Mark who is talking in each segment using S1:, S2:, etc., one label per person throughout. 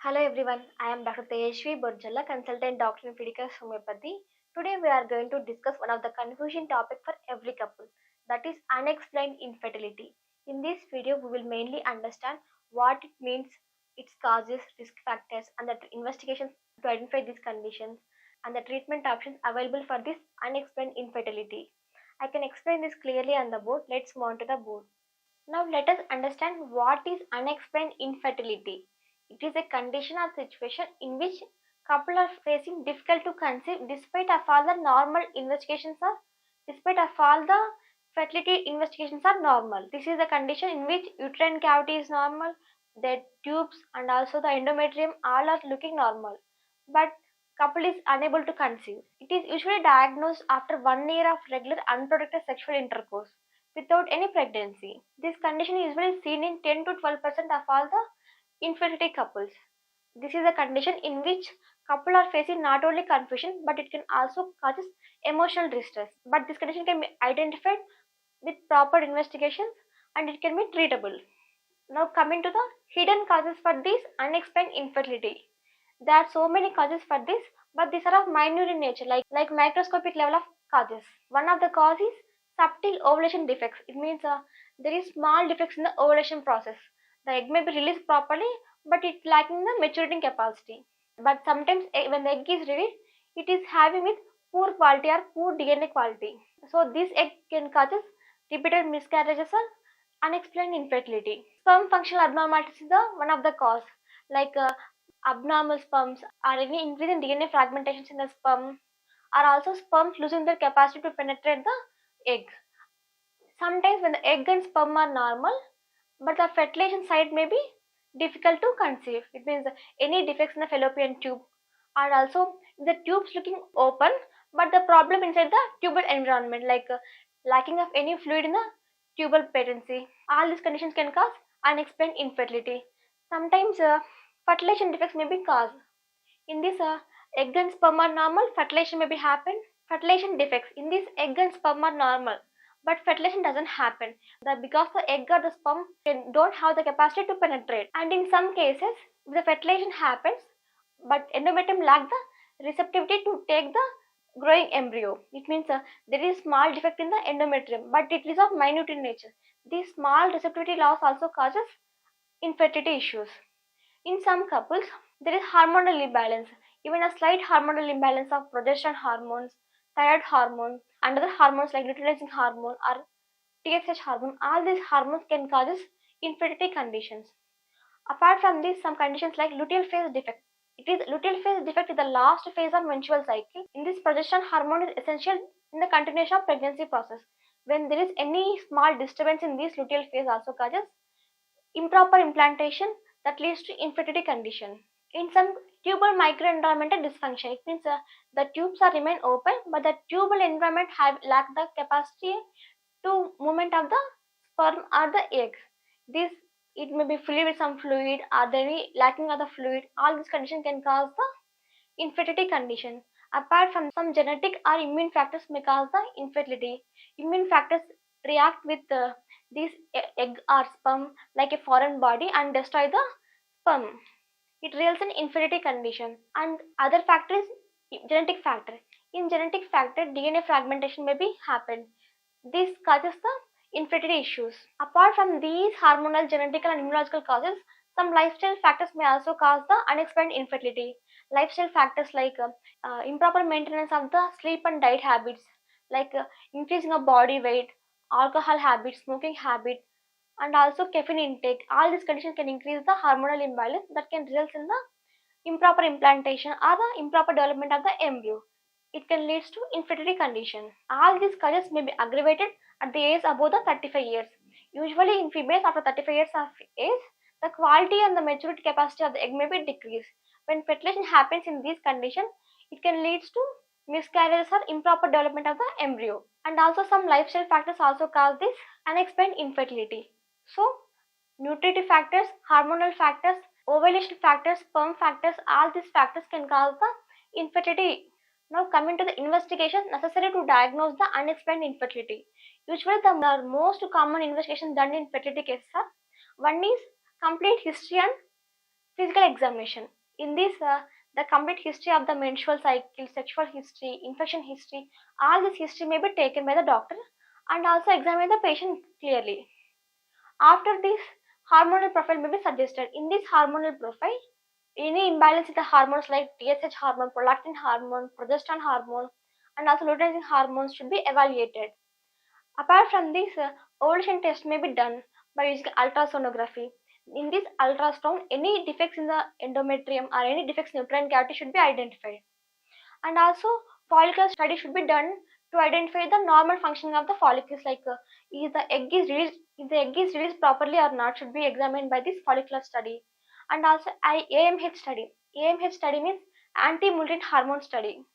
S1: Hello everyone, I am Dr. Tejashvi Borjalla, consultant doctor in Fidicus Homeopathy. Today we are going to discuss one of the confusion topic for every couple, that is unexplained infertility. In this video, we will mainly understand what it means, its causes, risk factors, and the investigations to identify these conditions and the treatment options available for this unexplained infertility. I can explain this clearly on the board. Let's move on to the board. Now let us understand what is unexplained infertility. It is a condition or situation in which couple are facing difficult to conceive despite of all the normal investigations are despite of all the fertility investigations are normal. This is a condition in which uterine cavity is normal, the tubes and also the endometrium all are looking normal. But couple is unable to conceive. It is usually diagnosed after 1 year of regular unprotected sexual intercourse without any pregnancy. This condition is usually seen in 10 to 12% of all the infertility couples. This is a condition in which couple are facing not only confusion but it can also cause emotional distress. But this condition can be identified with proper investigations and it can be treatable. Now coming to the hidden causes for this unexplained infertility. There are so many causes for this, but these are of minute in nature, like microscopic level of causes. One of the causes is subtle ovulation defects. It means there is small defects in the ovulation process. The egg may be released properly, but it lacking the maturing capacity. But sometimes when the egg is released, it is having with poor quality or poor DNA quality. So this egg can causes repeated miscarriages or unexplained infertility. Sperm functional abnormalities is the one of the cause, like abnormal sperms or any increase in DNA fragmentations in the sperm, are also sperms losing their capacity to penetrate the egg. Sometimes when the egg and sperm are normal, but the fertilization site may be difficult to conceive. It means any defects in the fallopian tube, and also the tubes looking open, but the problem inside the tubal environment, like lacking of any fluid in the tubal patency. All these conditions can cause unexplained infertility. Sometimes fertilization defects may be caused. In this egg and sperm are normal, fertilization may be happen. Fertilization defects in this egg and sperm are normal, but fertilization doesn't happen. Because the egg or the sperm don't have the capacity to penetrate. And in some cases, the fertilization happens, but endometrium lack the receptivity to take the growing embryo. It means there is small defect in the endometrium, but it is of minute in nature. This small receptivity loss also causes infertility issues. In some couples, there is hormonal imbalance. Even a slight hormonal imbalance of progesterone hormones, thyroid hormone, and other hormones like luteinizing hormone or TSH hormone, all these hormones can cause infertility conditions. Apart from this, some conditions like luteal phase defect. Luteal phase defect is the last phase of menstrual cycle. In this, progesterone hormone is essential in the continuation of pregnancy process. When there is any small disturbance in this luteal phase, also causes improper implantation that leads to infertility condition. In some tubal microenvironmental dysfunction, it means the tubes are remain open, but the tubal environment have lack the capacity to movement of the sperm or the egg. This it may be filled with some fluid or there any lacking of the fluid. All these conditions can cause the infertility condition. Apart from some genetic or immune factors may cause the infertility. Immune factors react with this egg or sperm like a foreign body and destroy the sperm. It results in infertility condition. And other factor is genetic factor. In genetic factor, DNA fragmentation may be happen. This causes the infertility issues. Apart from these hormonal, genetic, and immunological causes, some lifestyle factors may also cause the unexplained infertility. Lifestyle factors like improper maintenance of the sleep and diet habits, like increasing of body weight, alcohol habit, smoking habit, and also caffeine intake. All these conditions can increase the hormonal imbalance that can result in the improper implantation or the improper development of the embryo. It can lead to infertility condition. All these causes may be aggravated at the age above the 35 years. Usually in females after 35 years of age, the quality and the maturity capacity of the egg may be decreased. When fertilization happens in these conditions, it can lead to miscarriages or improper development of the embryo. And also some lifestyle factors also cause this unexplained infertility. So, nutritive factors, hormonal factors, ovulation factors, sperm factors, all these factors can cause the infertility. Now coming to the investigation necessary to diagnose the unexplained infertility. Usually the most common investigations done in fertility cases are: one is complete history and Physical examination. In this, the complete history of the menstrual cycle, sexual history, infection history, all this history may be taken by the doctor and also examine the patient clearly. After this, hormonal profile may be suggested. In this hormonal profile, any imbalance in the hormones like TSH hormone, prolactin hormone, progesterone hormone, and also luteinizing hormones should be evaluated. Apart from this, ovulation test may be done by using ultrasonography. In this ultrasound, any defects in the endometrium or any defects in uterine cavity should be identified. And also, follicular study should be done to identify the normal functioning of the follicles, like if the egg is released properly or not, should be examined by this follicular study. And also, AMH study. AMH study means anti-mullin hormone study.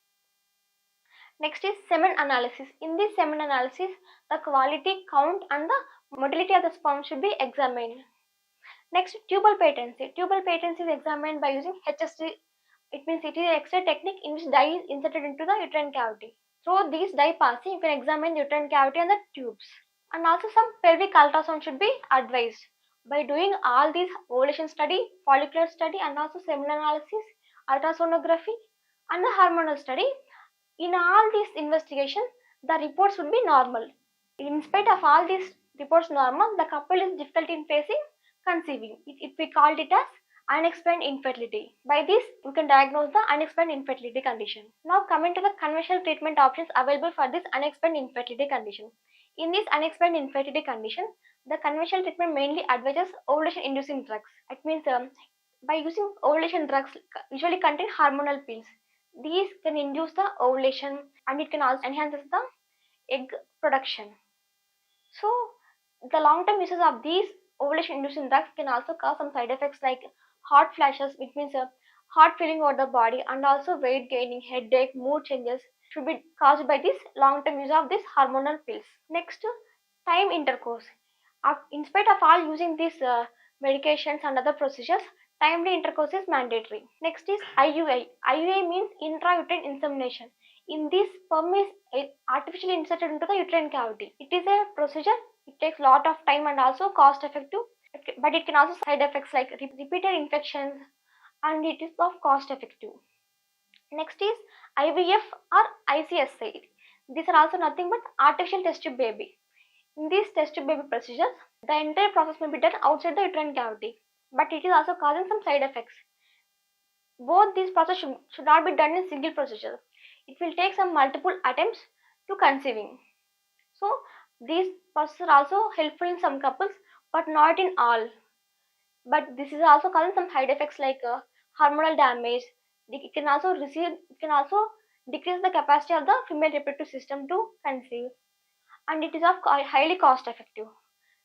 S1: Next is semen analysis. In this semen analysis, the quality, count, and the motility of the sperm should be examined. Next, tubal patency. Tubal patency is examined by using HST. It means it is an X-ray technique in which dye is inserted into the uterine cavity. Through these dye passing, you can examine the uterine cavity and the tubes. And also some pelvic ultrasound should be advised. By doing all these ovulation study, follicular study, and also semen analysis, ultrasonography, and the hormonal study, in all these investigations, the reports would be normal. In spite of all these reports normal, the couple is difficult in facing conceiving. We called it as unexplained infertility. By this, we can diagnose the unexplained infertility condition. Now coming to the conventional treatment options available for this unexplained infertility condition. In this unexplained infertility condition, the conventional treatment mainly advises ovulation inducing drugs. It means by using ovulation drugs usually contain hormonal pills. These can induce the ovulation and it can also enhance the egg production. So the long-term uses of these ovulation-inducing drugs can also cause some side effects like hot flashes, which means a hot feeling over the body, and also weight gaining, headache, mood changes should be caused by this long-term use of these hormonal pills. Next, time intercourse. In spite of all using these medications and other procedures, timely intercourse is mandatory. Next is IUI. IUI means intrauterine insemination. In this, sperm is artificially inserted into the uterine cavity. It is a procedure. It takes a lot of time and also cost effective, but it can also side effects like repeated infections, and it is of cost effective. Next is IVF or ICSI. These are also nothing but artificial test tube baby. In these test tube baby procedures, the entire process may be done outside the uterine cavity, but it is also causing some side effects. Both these processes should not be done in single procedure. It will take some multiple attempts to conceiving. So these processes are also helpful in some couples, but not in all. But this is also causing some side effects like hormonal damage. It can also decrease the capacity of the female reproductive system to conceive, and it is of highly cost effective.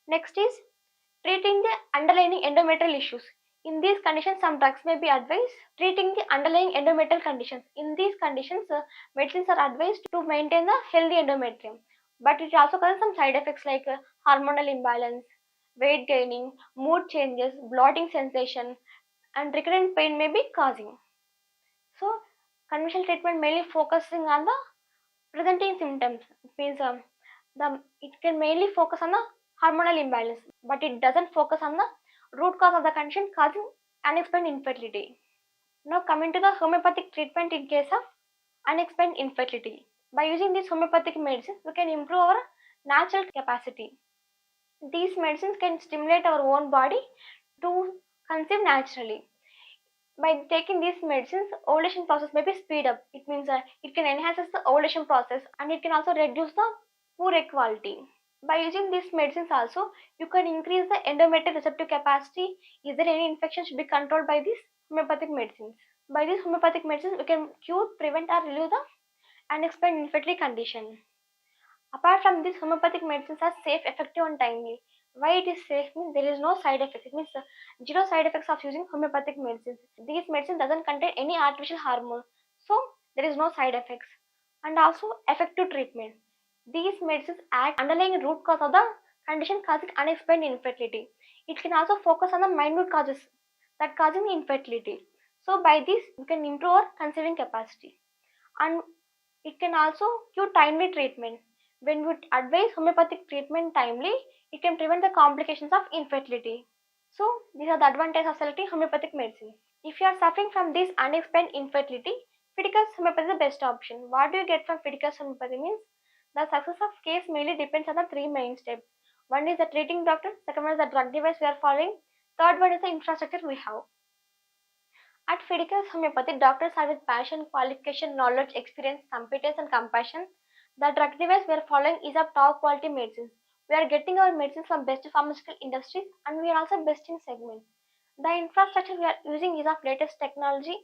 S1: Next is treating the underlying endometrial issues. In these conditions, some drugs may be advised. Treating the underlying endometrial conditions. In these conditions, medicines are advised to maintain the healthy endometrium. But it also causes some side effects like hormonal imbalance, weight gaining, mood changes, bloating sensation, and recurrent pain may be causing. So, conventional treatment mainly focusing on the presenting symptoms. It means it can mainly focus on the hormonal imbalance, but it doesn't focus on the root cause of the condition causing unexplained infertility. Now coming to the homeopathic treatment in case of unexplained infertility. By using these homeopathic medicines, we can improve our natural capacity. These medicines can stimulate our own body to conceive naturally. By taking these medicines, ovulation process may be speed up. It means it can enhance the ovulation process and it can also reduce the poor egg quality. By using these medicines also, you can increase the endometrial receptive capacity. Is there any infection should be controlled by these homeopathic medicines. By these homeopathic medicines, we can cure, prevent or relieve the unexplained infertility condition. Apart from these, homeopathic medicines are safe, effective and timely. Why it is safe means there is no side effects. It means zero side effects of using homeopathic medicines. These medicine doesn't contain any artificial hormone, so there is no side effects. And also effective treatment. These medicines act underlying root cause of the condition causing unexplained infertility. It can also focus on the minute causes that causing infertility. So by this, you can improve our conceiving capacity. And it can also cure timely treatment. When we advise homeopathic treatment timely, it can prevent the complications of infertility. So these are the advantages of selecting homeopathic medicine. If you are suffering from this unexplained infertility, Fidicus homeopathy is the best option. What do you get from Fidicus homeopathy means? The success of case mainly depends on the three main steps. One is the treating doctor, second one is the drug device we are following, third one is the infrastructure we have. At Fidicus Homeopathy, doctors are with passion, qualification, knowledge, experience, competence, and compassion. The drug device we are following is of top quality medicines. We are getting our medicines from best pharmaceutical industries and we are also best in segment. The infrastructure we are using is of latest technology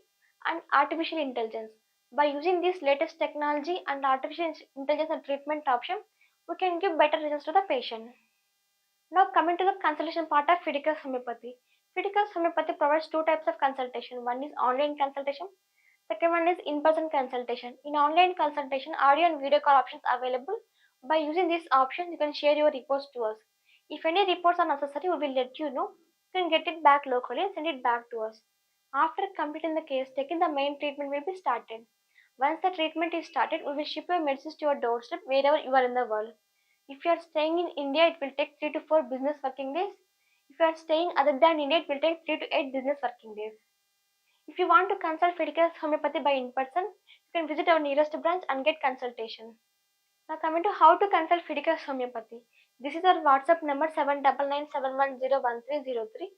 S1: and artificial intelligence. By using this latest technology and artificial intelligence and treatment option, we can give better results to the patient. Now coming to the consultation part of Fidicus Homeopathy. Fidicus Homeopathy provides two types of consultation. One is online consultation. Second one is in-person consultation. In online consultation, audio and video call options are available. By using these options, you can share your reports to us. If any reports are necessary, we will let you know. You can get it back locally and send it back to us. After completing the case, taking the main treatment will be started. Once the treatment is started, we will ship your medicines to your doorstep wherever you are in the world. If you are staying in India, it will take 3 to 4 business working days. If you are staying other than India, it will take 3 to 8 business working days. If you want to consult Fidicus Homeopathy by in person, you can visit our nearest branch and get consultation. Now coming to how to consult Fidicus Homeopathy. This is our WhatsApp number 7997101303.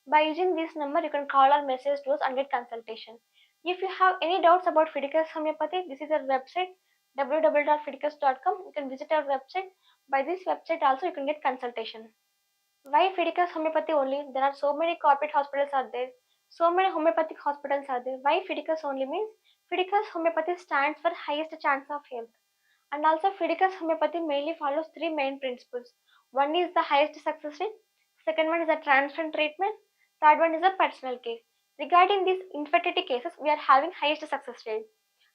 S1: By using this number, you can call or message to us and get consultation. If you have any doubts about Fidicus Homeopathy, this is our website www.fidicus.com. You can visit our website. By this website also you can get consultation. Why Fidicus Homeopathy only? There are so many corporate hospitals are there. So many homeopathic hospitals are there. Why Fidicus only means? Fidicus Homeopathy stands for highest chance of health. And also Fidicus Homeopathy mainly follows three main principles. One is the highest success rate. Second one is the transference treatment. Third one is the personal care. Regarding these infertility cases, we are having highest success rate.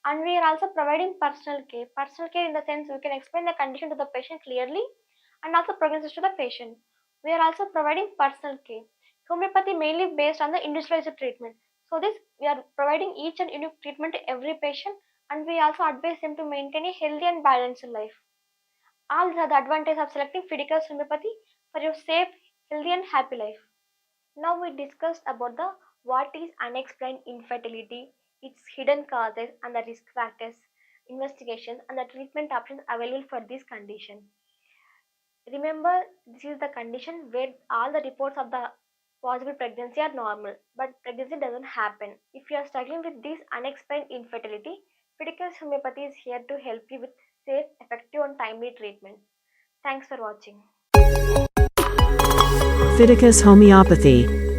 S1: And we are also providing personal care. Personal care in the sense we can explain the condition to the patient clearly and also prognosis to the patient. We are also providing personal care. Homeopathy mainly based on the individualized treatment. So this we are providing each and unique treatment to every patient and we also advise them to maintain a healthy and balanced life. All these are the advantages of selecting Fidicus Homeopathy for your safe, healthy and happy life. Now we discussed about the what is unexplained infertility, its hidden causes and the risk factors, investigations and the treatment options available for this condition. Remember, this is the condition where all the reports of the possible pregnancy are normal, but pregnancy doesn't happen. If you are struggling with this unexplained infertility, Fidicus Homeopathy is here to help you with safe, effective, and timely treatment. Thanks for watching.
S2: Fidicus Homeopathy.